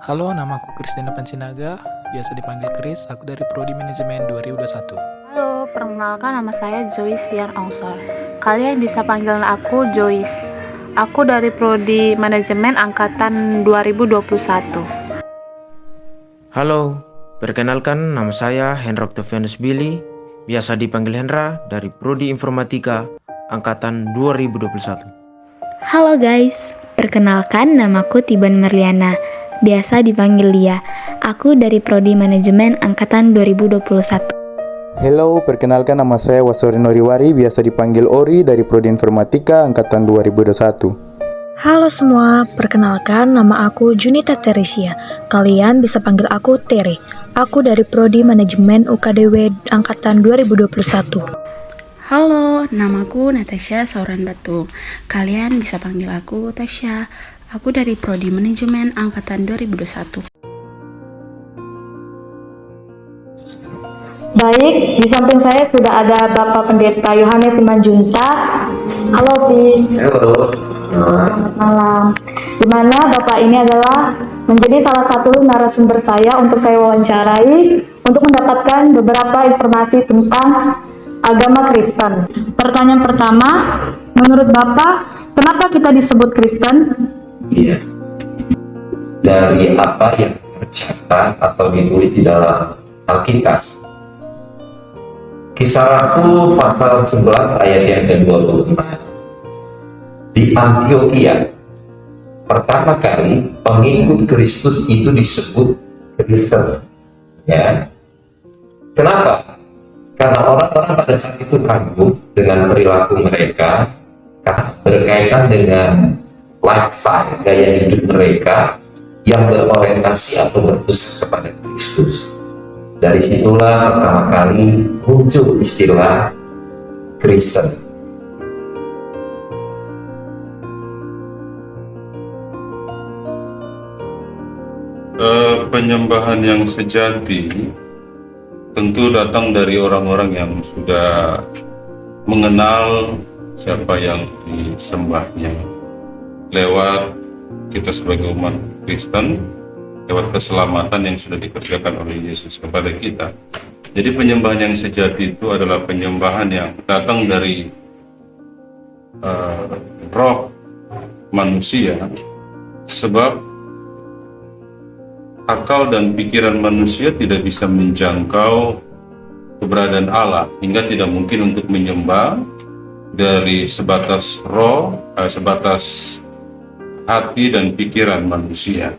Halo, nama aku Kristina Pansinaga, biasa dipanggil Kris, aku dari Prodi Manajemen 2021. Halo, perkenalkan nama saya Joyce Yan Ongsor. Kalian bisa panggil aku Joyce. Aku dari Prodi Manajemen Angkatan 2021. Halo, perkenalkan nama saya Hendra Octavianus Billy, biasa dipanggil Hendra dari Prodi Informatika Angkatan 2021. Halo guys, perkenalkan namaku Tiban Merliana, biasa dipanggil Lia. Aku dari Prodi Manajemen Angkatan 2021. Halo, perkenalkan nama saya Wasori Noriwari, biasa dipanggil Ori dari Prodi Informatika Angkatan 2021. Halo semua, perkenalkan nama aku Junita Teresia. Kalian bisa panggil aku Tere. Aku dari Prodi Manajemen UKDW Angkatan 2021. Halo, namaku Natasha Sauran Batu. Kalian bisa panggil aku Tasya. Aku dari Prodi Manajemen Angkatan 2021. Baik, di samping saya sudah ada Bapak Pendeta Yohanes Simanjunta. Halo, Pi. Halo. Selamat malam. Di mana Bapak ini adalah menjadi salah satu narasumber saya untuk saya wawancarai untuk mendapatkan beberapa informasi tentang agama Kristen. Pertanyaan pertama, menurut Bapak, kenapa kita disebut Kristen? Iya. Dari apa yang tercatat atau ditulis di dalam Alkitab. Kisah Rasul pasal 11 ayat yang ke-25. Di Antioquia, pertama kali pengikut Kristus itu disebut Kristen. Ya. Kenapa? Karena orang-orang pada saat itu kagum dengan perilaku mereka karena berkaitan dengan lifestyle, gaya hidup mereka yang berorientasi atau berpusat kepada Kristus. Dari situlah pertama kali muncul istilah Kristen. Penyembahan yang sejati tentu datang dari orang-orang yang sudah mengenal siapa yang disembahnya lewat kita sebagai umat Kristen, lewat keselamatan yang sudah dikerjakan oleh Yesus kepada kita. Jadi penyembahan yang sejati itu adalah penyembahan yang datang dari roh manusia, sebab akal dan pikiran manusia tidak bisa menjangkau keberadaan Allah, hingga tidak mungkin untuk menyembah dari sebatas roh, sebatas hati dan pikiran manusia.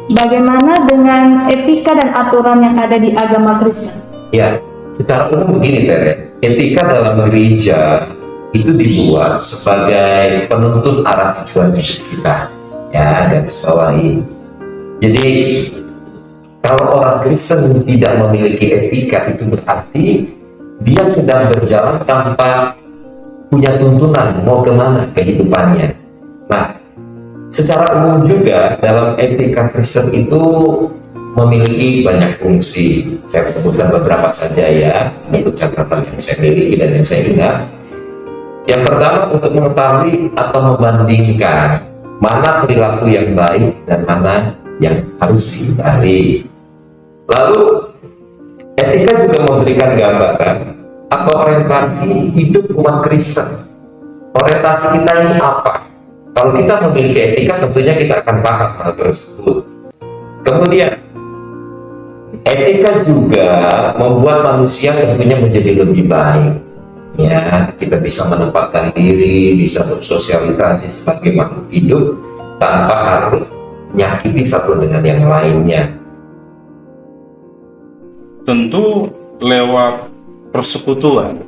Bagaimana dengan etika dan aturan yang ada di agama Kristen? Ya, secara umum begini Tere, etika dalam gereja itu dibuat sebagai penuntun arah tujuan hidup kita. Ya, garis bawahi. Jadi kalau orang Kristen tidak memiliki etika, itu berarti dia sedang berjalan tanpa punya tuntunan mau kemana kehidupannya. Nah, secara umum juga dalam etika Kristen itu memiliki banyak fungsi. Saya sebutkan beberapa saja ya, menurut catatan yang saya miliki dan yang saya ingat. Yang pertama, untuk mengetahui atau membandingkan mana perilaku yang baik dan mana yang harus dihindari. Lalu etika juga memberikan gambaran atau orientasi hidup umat Kristen. Orientasi kita ini apa? Kalau kita memiliki etika, tentunya kita akan paham hal tersebut. Kemudian etika juga membuat manusia tentunya menjadi lebih baik. Ya, kita bisa menempatkan diri, bisa bersosialisasi sebagai makhluk hidup tanpa harus menyakiti satu dengan yang lainnya. Tentu lewat persekutuan,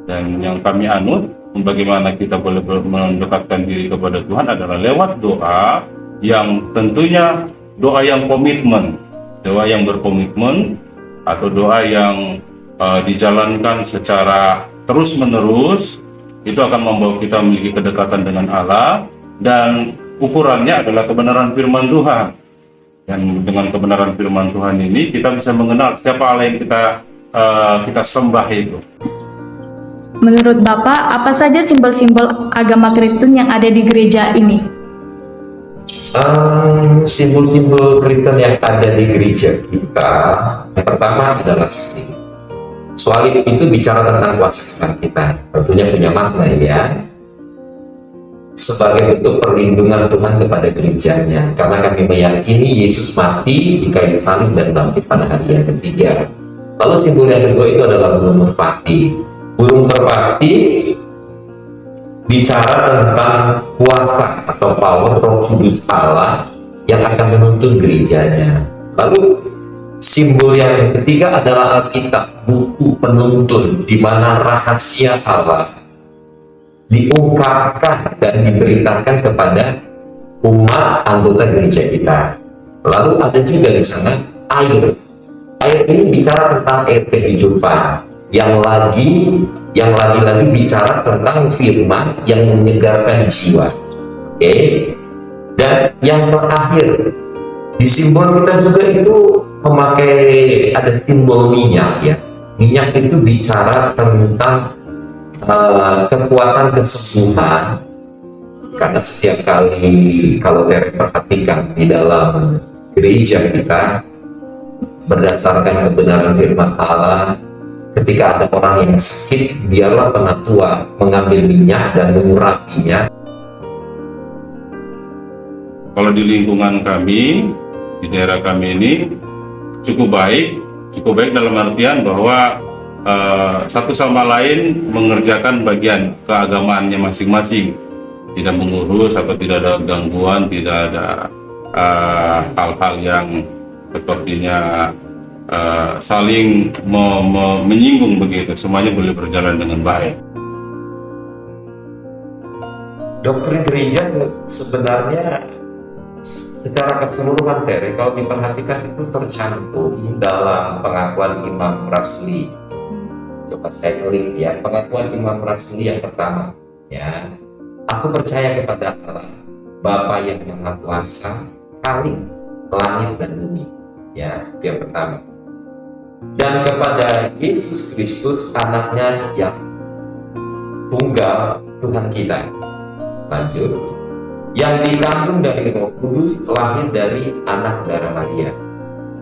dan yang kami anut bagaimana kita boleh mendekatkan diri kepada Tuhan adalah lewat doa yang tentunya doa yang komitmen, doa yang berkomitmen, atau doa yang dijalankan secara terus-menerus. Itu akan membawa kita memiliki kedekatan dengan Allah, dan ukurannya adalah kebenaran firman Tuhan. Dan dengan kebenaran firman Tuhan ini kita bisa mengenal siapa Allah yang kita sembah itu. Menurut Bapak, apa saja simbol-simbol agama Kristen yang ada di gereja ini? Simbol-simbol Kristen yang ada di gereja kita, yang pertama adalah salib. Salib itu bicara tentang kuasa Tuhan kita, tentunya punya makna ya, sebagai bentuk perlindungan Tuhan kepada gerejanya, karena kami meyakini Yesus mati di kayu salib dan bangkit pada hari yang ketiga. Lalu simbol yang kedua itu adalah burung merpati. Burung merpati bicara tentang kuasa atau power Roh Kudus Allah yang akan menuntun gerejanya. Lalu simbol yang ketiga adalah Alkitab, buku penuntun, di mana rahasia Allah diungkapkan dan diberitakan kepada umat anggota gereja kita. Lalu ada juga di sana air. Air ini bicara tentang air kehidupan yang lagi-lagi bicara tentang firman yang menyegarkan jiwa. Oke. Dan yang terakhir di simbol kita juga itu memakai ada simbol minyak ya. Minyak itu bicara tentang kekuatan kesembuhan, karena setiap kali kalau Tere perhatikan di dalam gereja kita berdasarkan kebenaran firman Allah, ketika ada orang yang sakit, biarlah penatua mengambil minyak dan mengurapinya. Kalau di lingkungan kami, di daerah kami ini cukup baik dalam artian bahwa satu sama lain mengerjakan bagian keagamaannya masing-masing, tidak mengurus atau tidak ada gangguan, tidak ada hal-hal yang sepertinya saling menyinggung begitu. Semuanya boleh berjalan dengan baik. Doktrin gereja sebenarnya secara keseluruhan Tere, kalau diperhatikan itu tercantum dalam pengakuan Imam Rasuli. Coba saya klik ya, pengakuan Imam Rasuli yang pertama ya. Aku percaya kepada Allah, Bapa yang Maha Kuasa, Khalik langit dan bumi. Ya, itu yang pertama. Dan kepada Yesus Kristus, anaknya yang tunggal, Tuhan kita. Lanjut. Yang dikandung dari Roh Kudus, lahir dari anak darah Maria.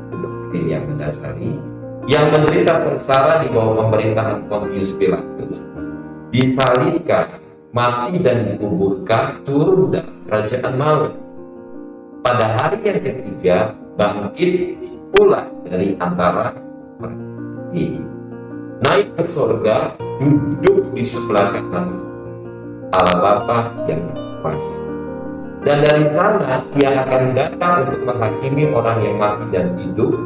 Doktrin yang mendasari. Yang menderita sengsara di bawah pemerintahan Pontius Pilatus, disalibkan, mati dan dikuburkan, turun dari kerajaan maut. Pada hari yang ketiga, bangkit pula dari antara mati, naik ke surga, duduk di sebelah kanan Allah Bapa yang kuasa. Dan dari sana Ia akan datang untuk menghakimi orang yang mati dan hidup.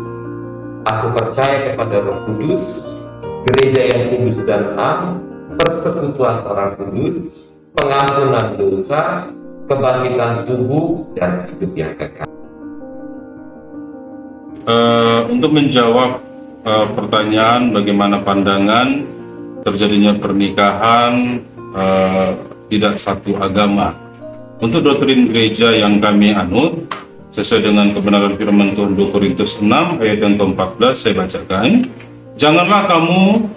Aku percaya kepada Roh Kudus, gereja yang kudus dan am, persekutuan orang kudus, pengampunan dosa, kebangkitan tubuh, dan hidup yang kekal. Untuk menjawab pertanyaan bagaimana pandangan terjadinya pernikahan tidak satu agama. Untuk doktrin gereja yang kami anut, sesuai dengan kebenaran firman Tuhan 2 Korintus 6 ayat yang ke-14, saya bacakan. Janganlah kamu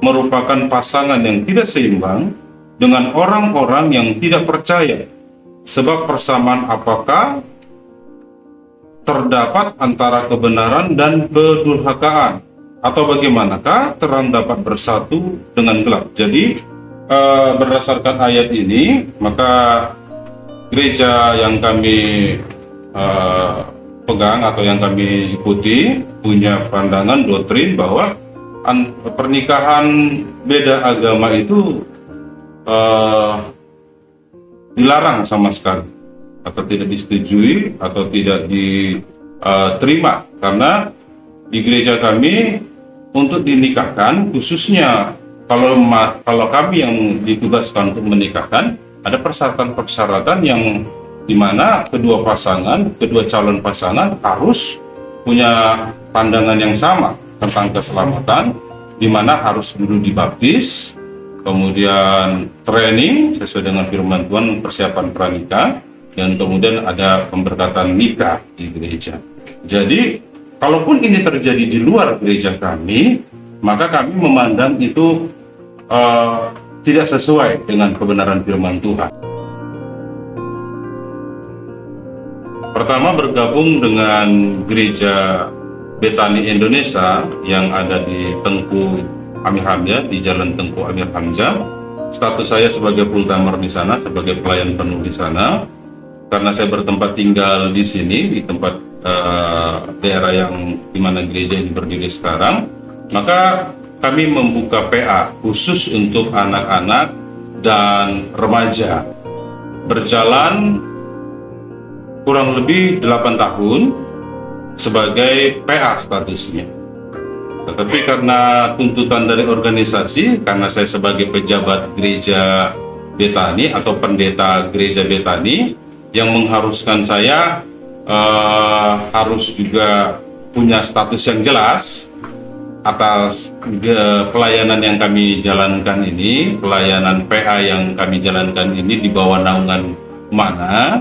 merupakan pasangan yang tidak seimbang dengan orang-orang yang tidak percaya. Sebab persamaan apakah terdapat antara kebenaran dan kedurhakaan? Atau bagaimanakah terang dapat bersatu dengan gelap? Jadi berdasarkan ayat ini, maka gereja yang kami pegang atau yang kami ikuti punya pandangan doktrin bahwa pernikahan beda agama itu dilarang sama sekali, atau tidak disetujui atau tidak diterima, karena di gereja kami untuk dinikahkan, khususnya kalau kami yang ditugaskan untuk menikahkan, ada persyaratan-persyaratan yang dimana kedua calon pasangan harus punya pandangan yang sama tentang keselamatan, dimana harus dulu dibaptis, kemudian training sesuai dengan firman Tuhan, persiapan pranikah, dan kemudian ada pemberkatan nikah di gereja. Jadi kalaupun ini terjadi di luar gereja kami, maka kami memandang itu tidak sesuai dengan kebenaran firman Tuhan. Pertama, bergabung dengan Gereja Betani Indonesia yang ada di Tengku Amir Hamzah, di Jalan Tengku Amir Hamzah. Status saya sebagai full timer di sana, sebagai pelayan penuh di sana. Karena saya bertempat tinggal di sini, di tempat daerah yang dimana gereja ini berdiri sekarang, maka kami membuka PA khusus untuk anak-anak dan remaja. Berjalan kurang lebih 8 tahun sebagai PA statusnya. Tetapi karena tuntutan dari organisasi, karena saya sebagai pejabat gereja Betani atau pendeta gereja Betani, yang mengharuskan saya harus juga punya status yang jelas atas pelayanan yang kami jalankan ini, pelayanan PA yang kami jalankan ini di bawah naungan mana,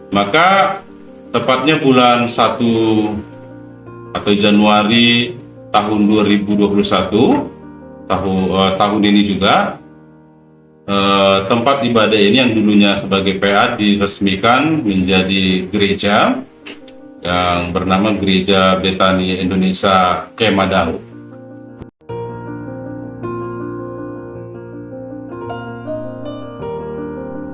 maka tepatnya bulan 1 atau Januari tahun 2021, tahun ini juga, tempat ibadah ini yang dulunya sebagai PA diresmikan menjadi gereja yang bernama Gereja Betani Indonesia Kemadau.